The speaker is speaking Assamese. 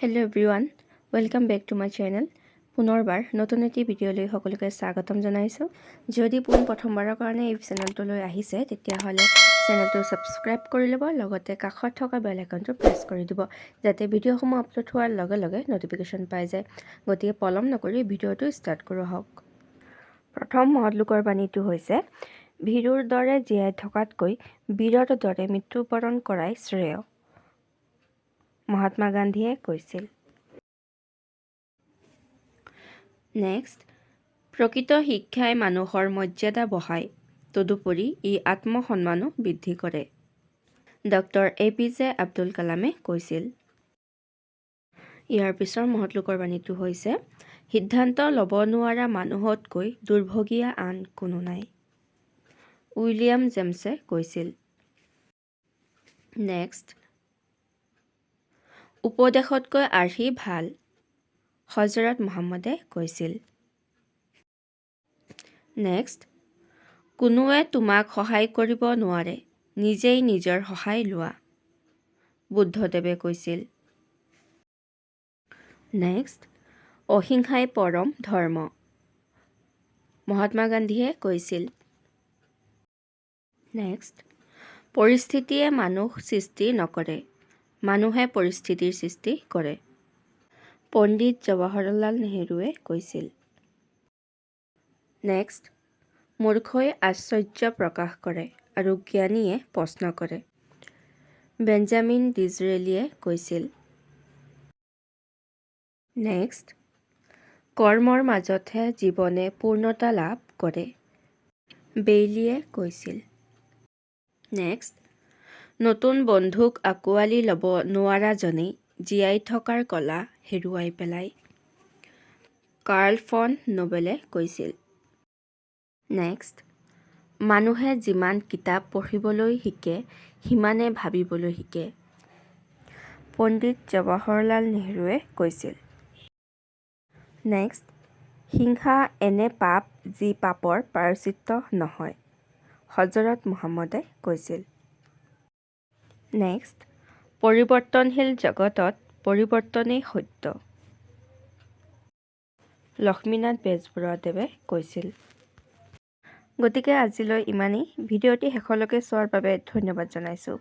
Hello' everyone, welcome back to my channel. পুনৰবাৰ নতুন এটি ভিডিঅ'লৈ সকলোকে স্বাগতম জনাইছোঁ। যদি প্ৰথমবাৰৰ কাৰণে এই চেনেলটোলৈ আহিছে তেতিয়াহ'লে চেনেলটো ছাবস্ক্ৰাইব কৰি ল'ব, লগতে কাষত থকা বেল আইকনটো প্ৰেছ কৰি দিব, যাতে ভিডিঅ'সমূহ আপলোড হোৱাৰ লগে লগে ন'টিফিকেশ্যন পাই যায়। গতিকে পলম নকৰি ভিডিঅ'টো ষ্টাৰ্ট কৰোঁ আহক। প্ৰথম মহৎলোকৰ বাণীটো হৈছে, ভীৰুৰ দৰে জীয়াই থকাতকৈ বীৰৰ দৰে মৃত্যুবৰণ কৰাই শ্ৰেয়। মহাত্মা গান্ধীয়ে কৈছিল। নেক্সট, প্ৰকৃত শিক্ষাই মানুহৰ মৰ্যাদা বঢ়ায়, তদুপৰি ই আত্মসন্মানো বৃদ্ধি কৰে। ডক্টৰ APJ আব্দুল কালামে কৈছিল। ইয়াৰ পিছৰ মহৎলোকৰ বাণীটো হৈছে, সিদ্ধান্ত ল'ব নোৱাৰা মানুহতকৈ দুৰ্ভগীয়া আন কোনো নাই। উইলিয়াম জেমছে কৈছিল। নেক্সট, উপদেশতকৈ আৰ্হি ভাল, হজৰত মুহাম্মদে কৈছিল। নেক্সট, কোনোৱে তোমাক সহায় কৰিব নোৱাৰে, নিজেই নিজৰ সহায় লোৱা, বুদ্ধদেৱে কৈছিল। নেক্সট, অহিংসাই পৰম ধৰ্ম, মহাত্মা গান্ধীয়ে কৈছিল। নেক্সট, পৰিস্থিতিয়ে মানুহ সৃষ্টি নকৰে, মানুহে পৰিস্থিতিৰ সৃষ্টি কৰে, পণ্ডিত জৱাহৰলাল নেহৰুৱে কৈছিল। নেক্সট, মূৰ্খই আশ্চৰ্য প্ৰকাশ কৰে আৰু জ্ঞানীয়ে প্ৰশ্ন কৰে, বেঞ্জামিন ডিজৰেলীয়ে কৈছিল। নেক্সট, কৰ্মৰ মাজতহে জীৱনে পূৰ্ণতা লাভ কৰে, বেইলীয়ে কৈছিল। নেক্সট, নতুন বন্ধুক আঁকোৱালি ল'ব নোৱাৰাজনেই জীয়াই থকাৰ কলা হেৰুৱাই পেলায়, কাৰ্ল ফন নোবেলে কৈছিল। নেক্সট, মানুহে যিমান কিতাপ পঢ়িবলৈ শিকে সিমানে ভাবিবলৈ শিকে, পণ্ডিত জৱাহৰলাল নেহৰুৱে কৈছিল। নেক্সট, হিংসা এনে পাপ যি পাপৰ প্ৰায়শ্চিত্ত নহয়, হজৰত মুহাম্মদে কৈছিল। নেক্সট, পৰিৱৰ্তনশীল জগতত পৰিৱৰ্তনেই সত্য, লক্ষ্মীনাথ বেজবৰুৱাদেৱে কৈছিল। গতিকে আজিলৈ ইমানেই। ভিডিঅ'টি শেষলৈকে চোৱাৰ বাবে ধন্যবাদ জনাইছোঁ।